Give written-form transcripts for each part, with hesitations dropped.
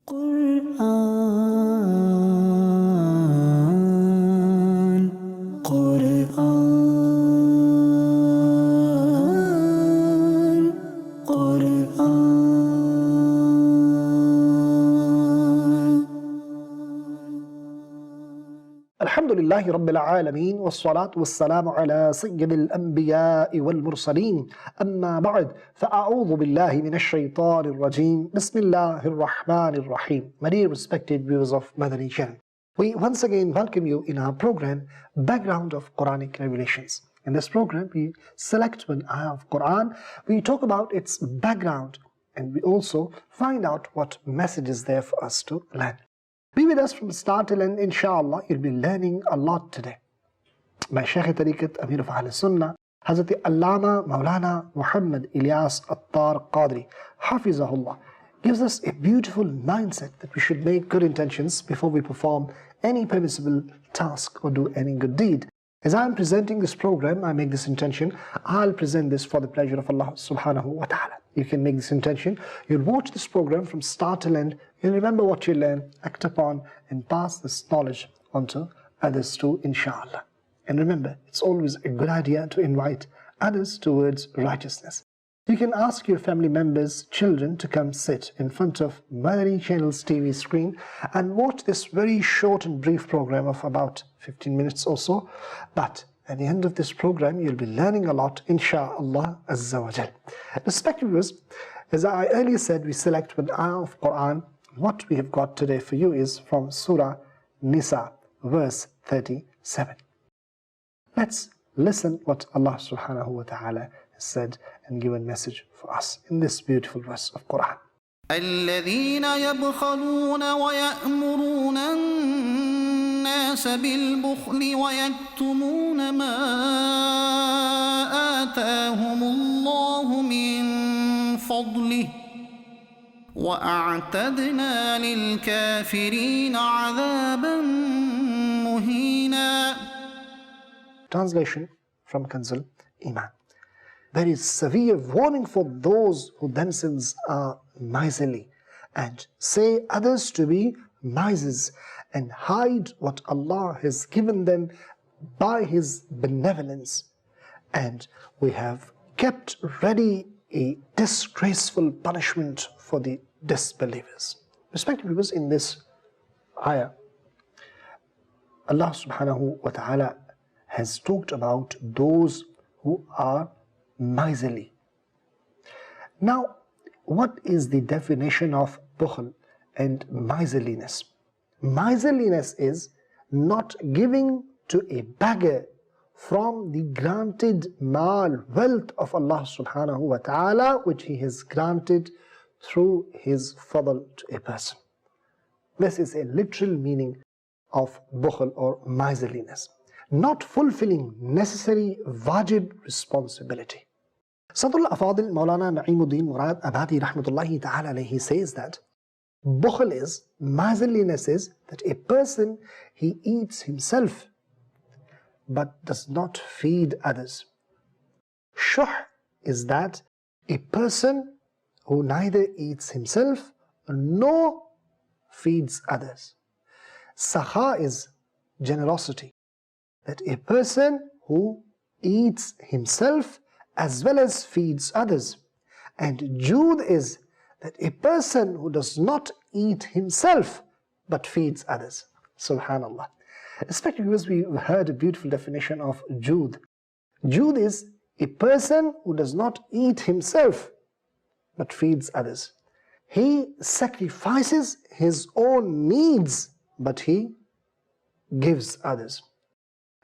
Qur'an, Qur'an, Qur'an. Alhamdulillahi Rabbil Alameen, wassalatu wassalamu ala sayyidil anbiya'i wal mursaleen, amma ba'd, fa'a'udhu billahi minash shaitanir rajeem, bismillahir rahmanir rahim. My dear respected viewers of Madani Channel, we once again welcome you in our program, Background of Quranic Revelations. In this program, we select one ayah of Quran, we talk about its background, and we also find out what message is there for us to learn. Be with us from start till end, inshallah. You'll be learning a lot today. My Shaykh Tariqat, Amir of Ahl Sunnah, Hazrat Allama Maulana Muhammad Ilyas Attar Qadri, Hafizahullah, gives us a beautiful mindset that we should make good intentions before we perform any permissible task or do any good deed. As I am presenting this program, I make this intention, I'll present this for the pleasure of Allah subhanahu wa ta'ala. You can make this intention, you'll watch this program from start till end, you'll remember what you learn, act upon, and pass this knowledge on to others too, inshallah. And remember, it's always a good idea to invite others towards righteousness. You can ask your family members, children, to come sit in front of Madani Channel's TV screen and watch this very short and brief program of about 15 minutes or so. But at the end of this program, you'll be learning a lot, insha'Allah Azza wa Jal. Respected viewers, as I earlier said, we select one ayah of Quran. What we have got today for you is from Surah Nisa, verse 37. Let's listen what Allah subhanahu wa ta'ala has said and given message for us in this beautiful verse of Quran. الذين يبخلون ويأمرون الناس بالبخل ويكتمون ما آتاهم الله من فضله وأعتدنا للكافرين عذابا مهينا. Translation from Kanzul Iman. There is severe warning for those who themselves are miserly and say others to be misers and hide what Allah has given them by His benevolence. And we have kept ready a disgraceful punishment for the disbelievers. Respected viewers, in this ayah, Allah subhanahu wa ta'ala has talked about those who are miserly. Now, what is the definition of bukhl and miserliness? Miserliness is not giving to a beggar from the granted mal, wealth of Allah subhanahu wa ta'ala, which He has granted through His fadl to a person. This is a literal meaning of bukhl or miserliness. Not fulfilling necessary wajib responsibility. Sadrul Afadil Maulana Na'imuddin Murad Abadi Rahmatullahi Ta'ala alayhi says that bukhl is, miserliness is, that a person, he eats himself but does not feed others. Shuh is that a person who neither eats himself nor feeds others. Sakha is generosity, that a person who eats himself as well as feeds others. And Jood is that a person who does not eat himself but feeds others. Subhanallah. Respected viewers, we heard a beautiful definition of Jood. Jood is a person who does not eat himself but feeds others. He sacrifices his own needs but he gives others.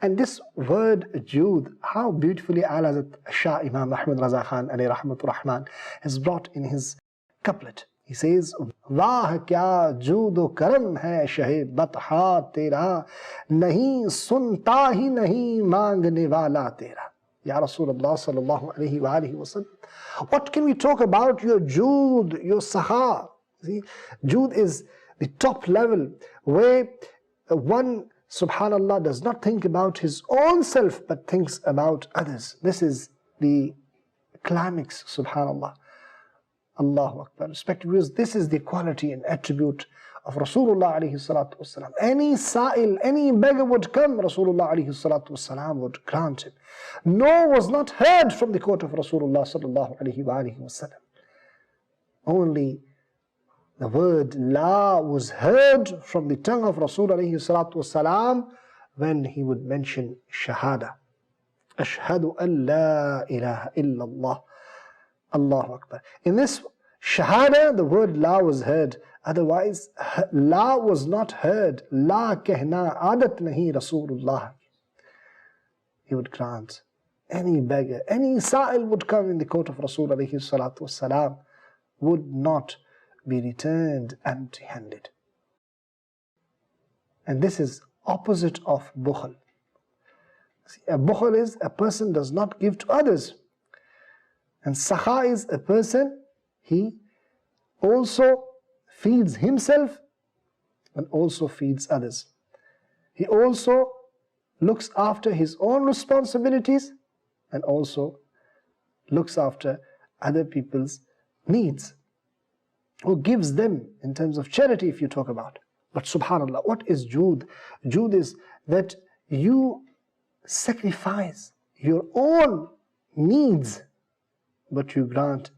And this word Jood, how beautifully Al-Hazrat Shah Imam Ahmad Raza Khan alayhi rahmatur rahman has brought in his couplet. He says, Wah kya jood o karam hai shahe batha tera, nahi sunta hi nahi mangne wala tera. Ya Rasulullah sallallahu alayhi wa alihi wa sallam. What can we talk about your jood, your saha? See, jood is the top level where one, subhanallah, does not think about his own self but thinks about others. This is the climax, subhanallah, Allahu Akbar. Respected viewers, this is the quality and attribute of Rasulullah alayhi salatu wasalam. Any sa'il, any beggar would come, Rasulullah alayhi salatu wasalam would grant him. No was not heard from the court of Rasulullah sallallahu alayhi wasallam. Only the word La was heard from the tongue of Rasul alayhi salatu wasalam when he would mention Shahada. Ashhadu an la ilaha illallah. Allahu Akbar. In this Shahada, the word La was heard. Otherwise, La was not heard. La kehna adat nahi Rasulullah. He would grant. Any beggar, any sa'il would come in the court of Rasul alayhi salatu wasalam, would not be returned empty-handed. And this is opposite of bukhl. See, a bukhl is a person does not give to others. And sakha is a person, he also feeds himself and also feeds others. He also looks after his own responsibilities and also looks after other people's needs, who gives them in terms of charity if you talk about. But subhanallah, what is jood? Jood is that you sacrifice your own needs, but you grant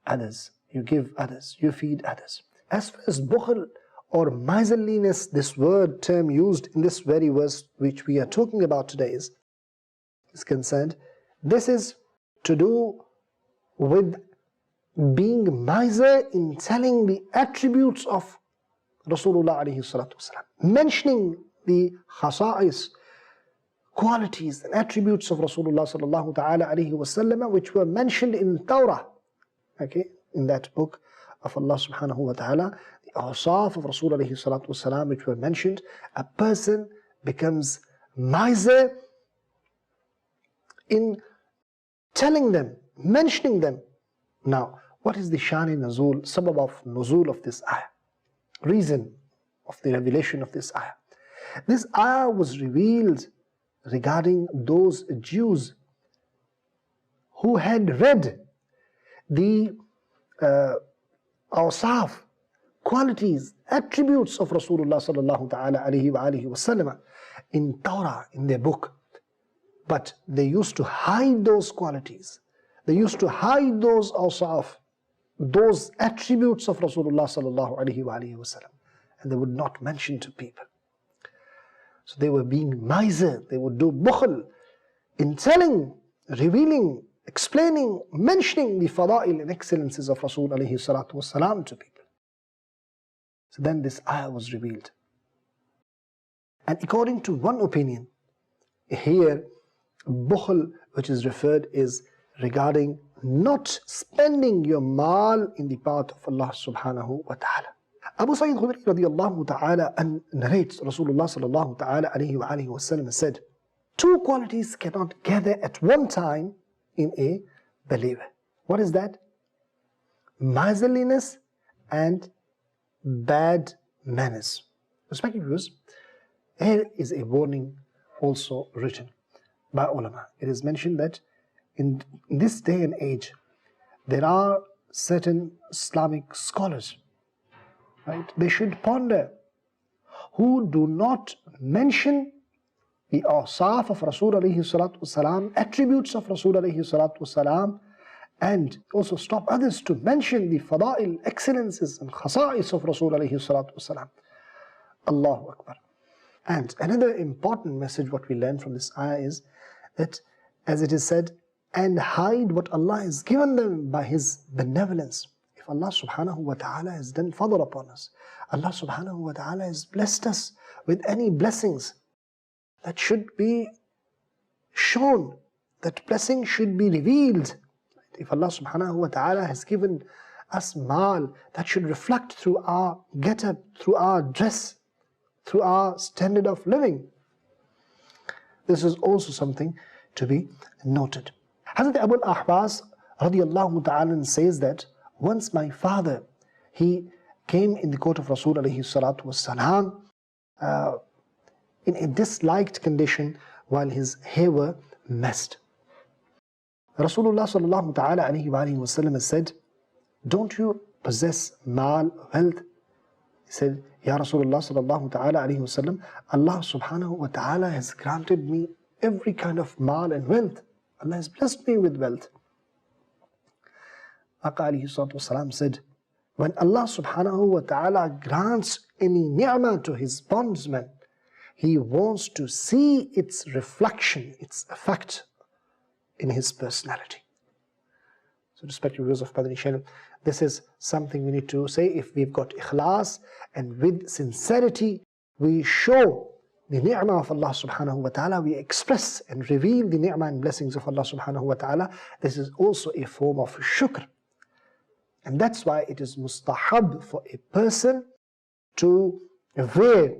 others, you give others, you feed others. As far as bukhl or miserliness, this word term used in this very verse which we are talking about today is concerned, this is to do with being miser in telling the attributes of Rasulullah alayhi salatu wasalam, mentioning the khasa'is, qualities and attributes of Rasulullah sallallahu ta'ala alayhi wasallam, which were mentioned in Torah, okay, in that book of Allah subhanahu wa ta'ala, the awsaf of Rasul alayhi salatu wasalam which were mentioned. A person becomes miser in telling them, mentioning them. Now, what is the shani nuzul, sabab of nuzul of this ayah? Reason of the revelation of this ayah. This ayah was revealed regarding those Jews who had read the awsaf, qualities, attributes of Rasulullah sallallahu ta'ala alayhi wa alihi wasallam in Torah, in their book. But they used to hide those qualities. They used to hide those awsaf, those attributes of Rasulullah sallallahu alayhi wa alihi wasallam, and they would not mention to people. So they were being miser, they would do bukhl in telling, revealing, explaining, mentioning the fada'il and excellences of Rasul alayhi salatu wasalam to people. So then this ayah was revealed. And according to one opinion, here bukhl which is referred is regarding not spending your mal in the path of Allah subhanahu wa ta'ala. Abu Sa'id Khudri radiyallahu ta'ala narrates Rasulullah sallallahu ta'ala alayhi wa alihi wasallam said, two qualities cannot gather at one time in a believer. What is that? Miserliness and bad manners. Respected viewers, here is a warning also written by ulama. It is mentioned that in this day and age, there are certain Islamic scholars, right? They should ponder, who do not mention the awsaf of Rasul alayhi salatu wasalam, attributes of Rasul alayhi salatu wasalam, and also stop others to mention the fada'il, excellences and khasa'is of Rasul alayhi salatu wasalam. Allahu Akbar. And another important message what we learn from this ayah is that, as it is said, and hide what Allah has given them by His benevolence. If Allah subhanahu wa ta'ala has done fadl upon us, Allah subhanahu wa ta'ala has blessed us with any blessings, that should be shown, that blessing should be revealed. If Allah subhanahu wa ta'ala has given us mal, that should reflect through our get-up, through our dress, through our standard of living. This is also something to be noted. Hazrat Abu al-Ahwas radiyallahu ta'ala says that once my father, he came in the court of Rasul alayhi salatu wasalam in a disliked condition while his hair were messed. Rasulullah sallallahu ta'ala alayhi wa alihi wasallam said, don't you possess mal, wealth? He said, Ya Rasulullah sallallahu ta'ala alayhi wa sallam, Allah subhanahu wa ta'ala has granted me every kind of mal and wealth. Allah has blessed me with wealth. Aqa alayhi salatu wasalam said, when Allah subhanahu wa ta'ala grants any ni'mah to His bondsman, He wants to see its reflection, its effect in his personality. So respected viewers of Madani Channel, this is something we need to say. If we've got ikhlas and with sincerity, we show the ni'mah of Allah subhanahu wa ta'ala, we express and reveal the ni'mah and blessings of Allah subhanahu wa ta'ala, this is also a form of shukr. And that's why it is mustahab for a person to wear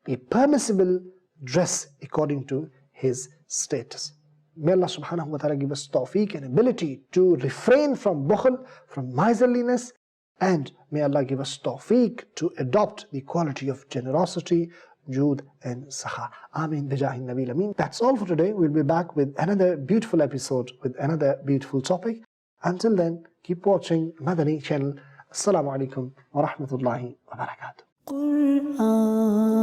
a permissible dress according to his status. May Allah subhanahu wa ta'ala give us tawfiq and ability to refrain from bukhl, from miserliness, and may Allah give us tawfiq to adopt the quality of generosity, jood and sakha. Ameen bijahi nabil ameen. That's all for today. We'll be back with another beautiful episode, with another beautiful topic. Until then, keep watching Madani Channel. Assalamu alaikum wa rahmatullahi wa barakatuh. Quran